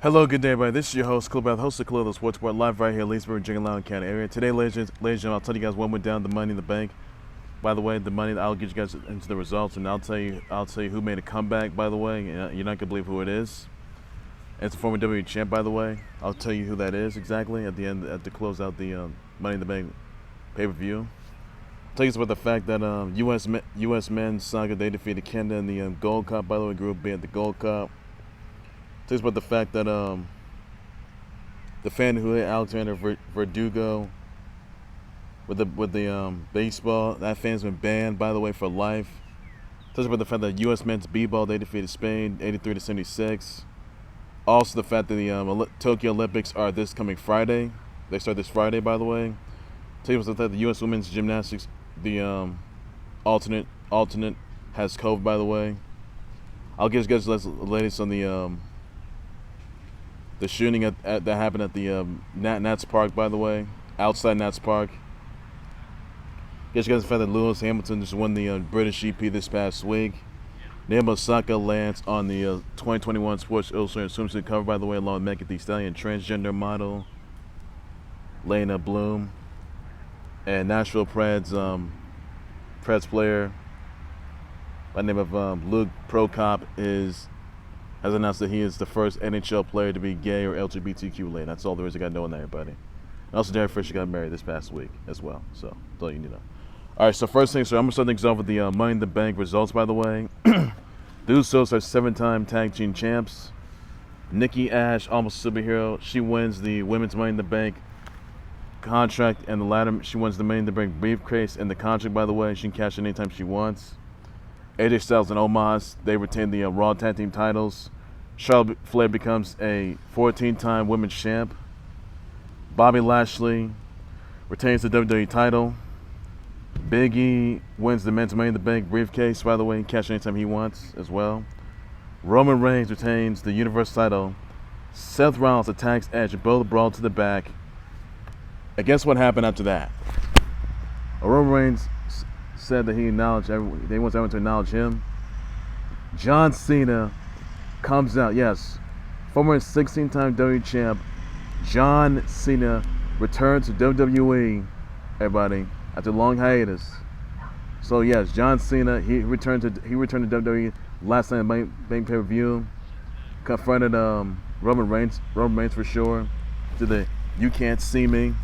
Hello, good day, everybody. This is your host, Clip, host of Clip, the Sports Bar, live right here in Leesburg, Virginia, Loudoun County area. Today, ladies and gentlemen, I'll tell you guys what went down the Money in the Bank. By the way, the money, I'll get you guys into the results, and I'll tell you who made a comeback. By the way, you're not gonna believe who it is. It's a former WWE champ, by the way. I'll tell you who that is exactly at the end, at the close out the Money in the Bank pay-per-view. I'll tell you about the fact that U.S. men's soccer, they defeated Canada in the Gold Cup. By the way, Group B at the Gold Cup. Talks about the fact that the fan who hit Alexander Verdugo with the baseball, that fan's been banned, by the way, for life. Talks about the fact that U.S. men's b-ball, they defeated Spain 83-76. Also the fact that the Tokyo Olympics are this coming Friday. They start this Friday, by the way. Talks about the fact that the U.S. women's gymnastics, the alternate has COVID, by the way. I'll give you guys the latest on the shooting that happened at the Nats Park, by the way, outside Nats Park. Guess you guys the fact that Lewis Hamilton just won the British GP this past week. Naomi Osaka lands on the 2021 Sports Illustrated swimsuit cover, by the way, along with Megan Thee Stallion, transgender model Lena Bloom, and Nashville Preds player by the name of Luke Prokop has announced that he is the first NHL player to be gay or LGBTQ related. That's all there is. I got to know on that, everybody. And also, Derek Fisher got married this past week as well. So, that's all you need to know. All right, so first thing, so I'm going to start things off with the Money in the Bank results, by the way. The Usos are 7-time tag team champs. Nikki A.S.H, almost a superhero. She wins the women's Money in the Bank contract, and the latter, she wins the Money in the Bank briefcase and the contract, by the way. She can cash it anytime she wants. AJ Styles and Omos, they retain the Raw Tag Team titles. Charlotte Flair becomes a 14-time women's champ. Bobby Lashley retains the WWE title. Big E wins the men's Money in the Bank briefcase, by the way, and cash anytime he wants as well. Roman Reigns retains the Universe title. Seth Rollins attacks Edge and both brawled to the back. And guess what happened after that? Roman Reigns said that he wants everyone to acknowledge him. John Cena comes out, yes, former 16-time WWE champ John Cena returns to WWE, everybody, after a long hiatus. So yes, John Cena, he returned to WWE last night at Bank pay-per-view, confronted Roman Reigns for sure, to the "You Can't See Me."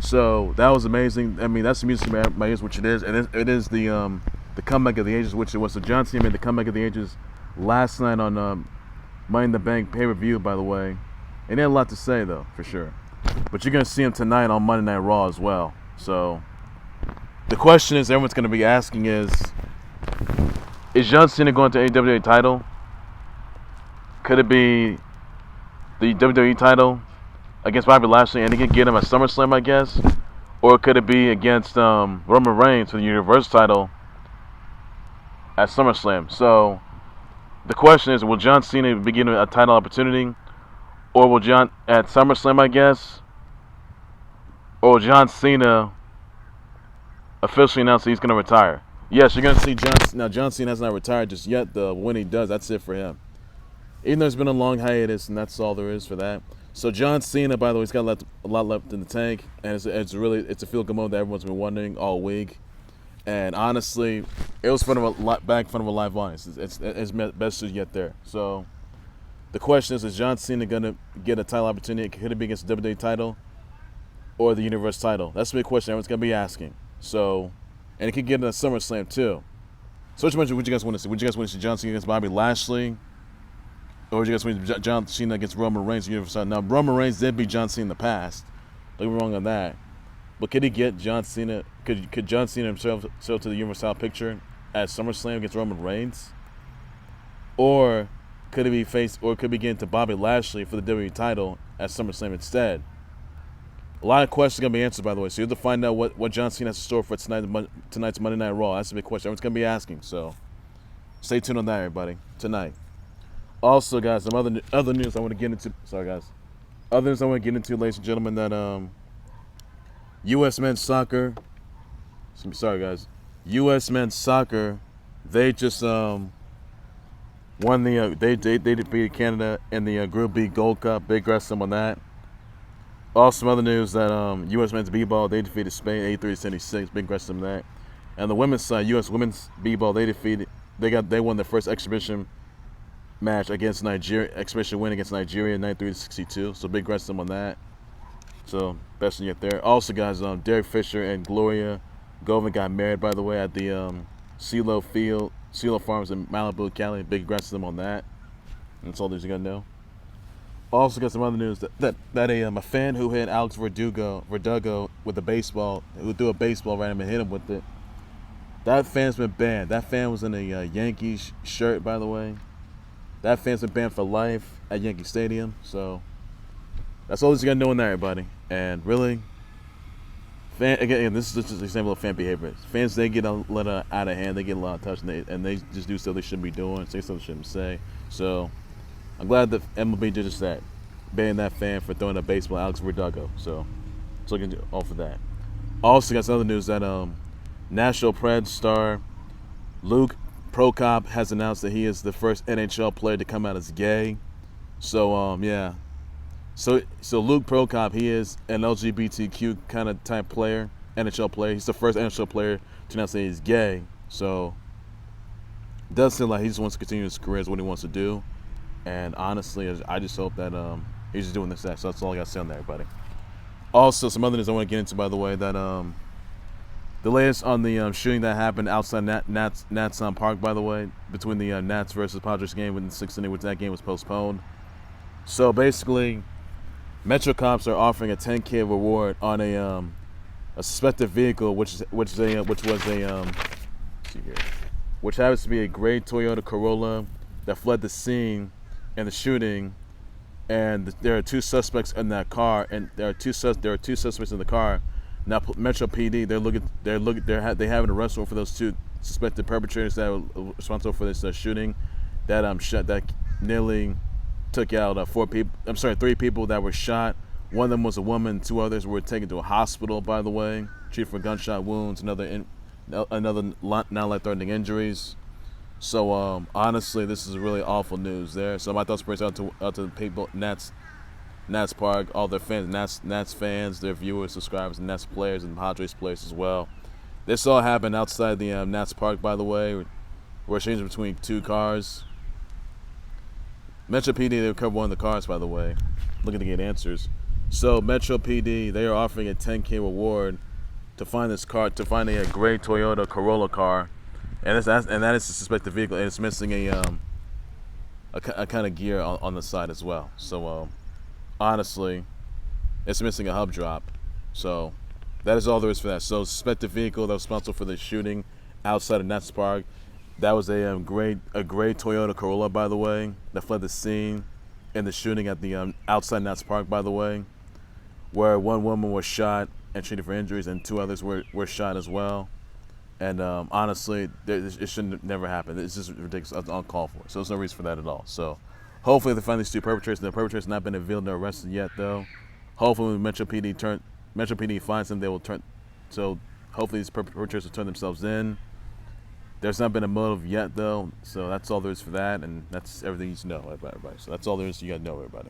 So that was amazing. I mean, that's the music to my ears, which it is. And it is the comeback of the ages, which it was. So John Cena made the comeback of the ages last night on Money in the Bank pay-per-view, by the way. And he had a lot to say, though, for sure. But you're going to see him tonight on Monday Night Raw as well. So the question is, everyone's going to be asking is John Cena going to WWE title? Could it be the WWE title against Bobby Lashley, and he can get him at SummerSlam, I guess? Or could it be against Roman Reigns for the Universe title at SummerSlam? So the question is, will John Cena be given a title opportunity? Or will John, at SummerSlam, I guess? Or will John Cena officially announce that he's going to retire? Yes, you're going to see John Cena has not retired just yet, though. When he does, that's it for him. Even though it's been a long hiatus, and that's all there is for that. So John Cena, by the way, he's got a lot left in the tank, and it's a feel-good moment that everyone's been wondering all week. And honestly, it was fun of a live audience. It's best to get there. So the question is John Cena going to get a title opportunity? Could it be against the WWE title or the Universe title? That's the big question everyone's going to be asking. So, and it could get in a SummerSlam too. So which one would you guys want to see? Would you guys want to see John Cena against Bobby Lashley? Or would you guys want to see John Cena against Roman Reigns? Now, Roman Reigns did beat John Cena in the past. Don't get me wrong on that. But could he get John Cena? Could John Cena himself to the Universe title picture at SummerSlam against Roman Reigns? Or could it be getting to Bobby Lashley for the WWE title at SummerSlam instead? A lot of questions are going to be answered, by the way. So you have to find out what John Cena has in store for tonight's Monday Night Raw. That's a big question. Everyone's going to be asking. So stay tuned on that, everybody, tonight. Also, guys, some other news I want to get into. Sorry, guys. Other news I want to get into, ladies and gentlemen, that U.S. men's soccer. Sorry, guys. U.S. men's soccer. They just Won the they defeated Canada in the Group B Gold Cup. Big wrestling on that. Also, some other news that USMNT B-ball they defeated Spain 83-76. Big wrestling on that. And the women's side, U.S. women's b-ball, they won their first exhibition match against Nigeria, exhibition win against Nigeria, 93-62. So big wrestling on that. So best thing get there. Also, guys, Derek Fisher and Gloria Govan got married, by the way, at the Cielo Farms in Malibu, Cali. Big wrestling on that. And that's all that you gotta know. Also, got some other news that a fan who hit Alex Verdugo with a baseball, who threw a baseball right at him and hit him with it. That fan's been banned. That fan was in a Yankees shirt, by the way. That fan's been banned for life at Yankee Stadium. So that's all you gotta know on that, everybody. And really, again, this is just an example of fan behavior. Fans, they get let out of hand. They get a lot of touch, and they just do stuff they shouldn't be doing, say stuff they shouldn't say. So I'm glad that MLB did just that, banning that fan for throwing a baseball at Alex Verdugo. So looking all for that. Also, got some other news that Nashville Predators star Luke Prokop has announced that he is the first NHL player to come out as gay. So yeah. So Luke Prokop, he is an LGBTQ kind of type player, NHL player. He's the first NHL player to announce that he's gay. So it does seem like he just wants to continue his career, is what he wants to do. And honestly, I just hope that he's just doing this. So that's all I got to say on that, everybody. Also, some other news I want to get into, by the way, that the latest on the shooting that happened outside Nats Park, by the way, between the Nats versus Padres game within the 6th inning, which that game was postponed. So basically, Metro cops are offering a $10,000 reward on a suspected vehicle, which happens to be a gray Toyota Corolla that fled the scene in the shooting. And there are two suspects in that car, and there are two suspects in the car. Now, Metro PD, they have an arrest warrant for those two suspected perpetrators that were responsible for this shooting that nearly took out 3 people that were shot. One of them was a woman. 2 others were taken to a hospital, by the way, treated for gunshot wounds, another non-life-threatening injuries. So honestly, this is really awful news there. So my thoughts prayers out to the people, Nats Park, all their fans, Nats fans, their viewers, subscribers, and Nats players and Padres players as well. This all happened outside the Nats Park, by the way. We're changing between 2 cars. Metro PD, they recovered one of the cars, by the way, looking to get answers. So Metro PD, they are offering a $10,000 reward to find this car, to find a gray Toyota Corolla car, and that is a suspected vehicle, and it's missing a kind of gear on the side as well. So honestly, it's missing a hub drop. So that is all there is for that. So suspected vehicle that was responsible for the shooting outside of Nats Park. That was a gray Toyota Corolla, by the way, that fled the scene in the shooting at the outside Nats Park, by the way, where one woman was shot and treated for injuries, and 2 others were shot as well. And honestly, it shouldn't have never happened. It's just ridiculous, it's uncalled for. So there's no reason for that at all. So hopefully they find these 2 perpetrators. The perpetrators have not been revealed or arrested yet, though. Hopefully when Metro PD finds them, they will turn. So hopefully these perpetrators will turn themselves in. There's not been a motive yet, though, so that's all there is for that, and that's everything you need to know, everybody. So that's all there is you got to know, everybody.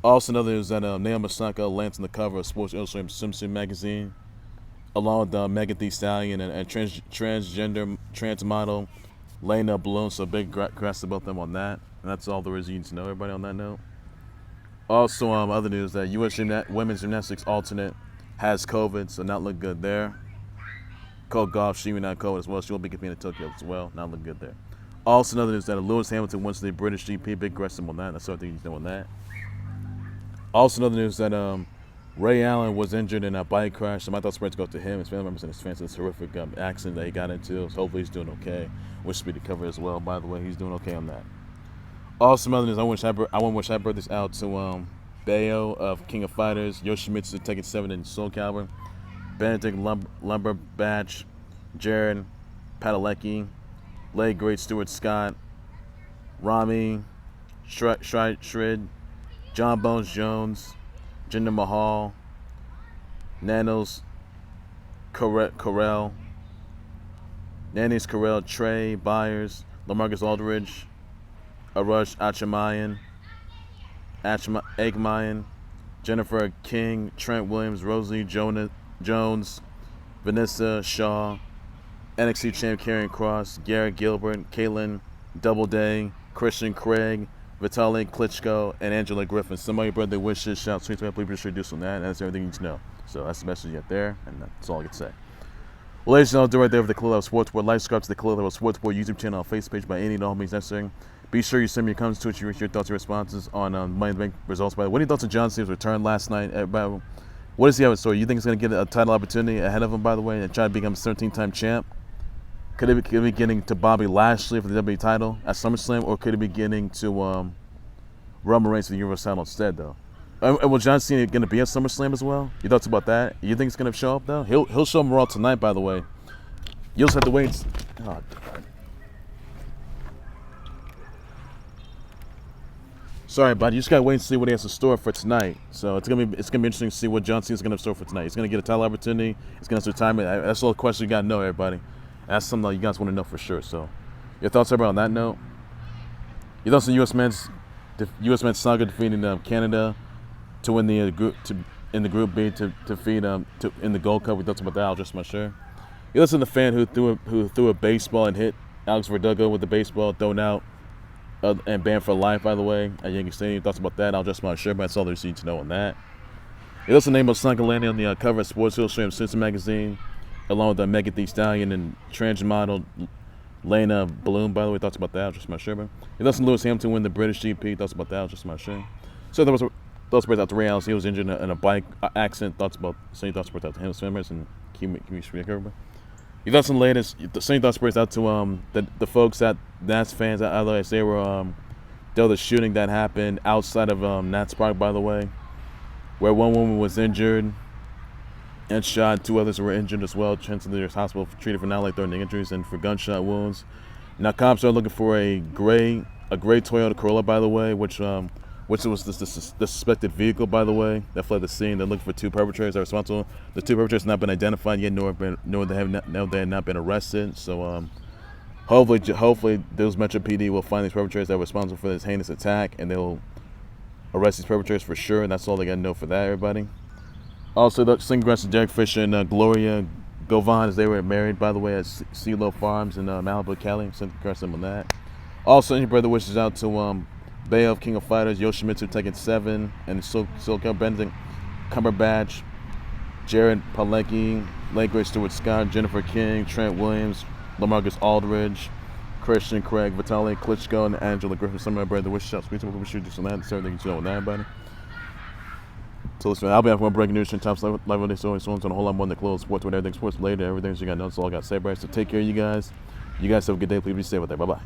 Also, another news that Naomi Osaka lands on the cover of Sports Illustrated Swimsuit magazine, along with Megan Thee Stallion and transgender trans model Lena Bloom. So big congrats to both of them on that, and that's all there is you need to know, everybody. On that note, also other news that U.S. women's gymnastics alternate has COVID, so not look good there. Cold golf, she not COVID as well. She will be competing in Tokyo as well. Not looking good there. Also, another news that Lewis Hamilton wins the British GP. Big wrestling on that. That's everything you need to know on that. Also, another news that Ray Allen was injured in a bike crash. So my thoughts were to go to him, his family members, and his fans. This horrific accident that he got into. So hopefully he's doing okay. Wish to be recovered as well. By the way, he's doing okay on that. Also, some other news. I want to wish happy birthdays out to Bayo of King of Fighters, Yoshimitsu taking 7 in Soul Calibur, Benedict Lumberbatch, Jared Padalecki, late great Stuart Scott, Rami Shred, John Bones Jones, Jinder Mahal, Nanos Corell, Trey Byers, LaMarcus Aldridge, Arush Achamayan, Jennifer King, Trent Williams, Rosie Jones, Vanessa Shaw, NXT champ Karrion Kross, Garrett Gilbert, Caitlin Doubleday, Christian Craig, Vitaly Klitschko, and Angela Griffin. Somebody birthday wishes, shout out to please be sure to do some of that. That's everything you need to know. So that's the message you get there, and that's all I can say. Well, ladies and gentlemen, do right there with the Clue Level Sports Board. Like, subscribe to the Clue Level Sports Board YouTube channel and Facebook page by any and all means necessary. Be sure you send me your comments to your thoughts and responses on Money in the Bank results. By the way, what are your thoughts on John Cena's return last night? What does he have in store? You think he's going to get a title opportunity ahead of him, by the way, and try to become a 17-time champ? Could it be getting to Bobby Lashley for the WWE title at SummerSlam, or could it be getting to Roman Reigns for the Universe title instead, though? And will John Cena going to be at SummerSlam as well? Your thoughts about that? You think he's going to show up, though? He'll show up Raw tonight, by the way. You'll just have to wait. Oh, God. Sorry, buddy. You just gotta wait and see what he has in store for tonight. So it's gonna be interesting to see what John Cena's gonna have in store for tonight. He's gonna get a title opportunity. He's gonna have retirement. That's all the question you gotta know, everybody. That's something that you guys want to know for sure. So, your thoughts, everybody, on that note? Your thoughts on U.S. Men's Saga defeating Canada to win the group in the Group B to defeat in the Gold Cup. We thoughts about that? I'll just my sure. You listen to the fan who threw a baseball and hit Alex Verdugo with the baseball thrown out. And banned for life, by the way, at Yankee Stadium. Thoughts about that? I'll just my sure, but that's all there's need to know on that. You listen to Amos Sankalani on the cover of Sports Illustrated Simpson magazine, along with Megan Thee Stallion and trans model Lena Bloom, by the way. Thoughts about that? I'll just my sure, but you listen to Lewis Hamilton win the British GP. Thoughts about that? I'll just my sure. So there was thoughts about the Ray Allen. He was injured in a bike accident. Thoughts about him, swimmers, and can you speak everybody? You thoughts on the latest? The same thoughts spreads out to the folks at Nats fans. Otherwise, there was the shooting that happened outside of Nats Park, by the way, where one woman was injured and shot. 2 others were injured as well. Transferred to the hospital, treated for non-life-threatening injuries and for gunshot wounds. Now, cops are looking for a gray Toyota Corolla, by the way, which was the suspected vehicle, by the way, that fled the scene. They're looking for 2 perpetrators that are responsible. The 2 perpetrators have not been identified yet, nor they have not been arrested. So hopefully those Metro PD will find these perpetrators that are responsible for this heinous attack, and they'll arrest these perpetrators for sure. And that's all they got to know for that, everybody. Also, congrats to Derek Fisher and Gloria Govan, as they were married, by the way, at Cielo Farms in Malibu, Cali. Congrats to them on that. Also, any brother wishes out to Bayo, King of Fighters, Yoshimitsu Tekken 7, and Silka Benedict Cumberbatch, Jared Palecki, Late Great Stuart Scott, Jennifer King, Trent Williams, Lamarcus Aldridge, Christian Craig, Vitaly Klitschko, and Angela Griffin. Some of my brother wish shots. We should do some of that. That's everything you know with everybody. So listen, I'll be back with more breaking news and top live on this always on a whole lot more than the clothes, sports, with everything sports related, everything you got to know. That's all I got to say, Bryce. So take care of you guys. You guys have a good day. Please be safe out there. Bye bye.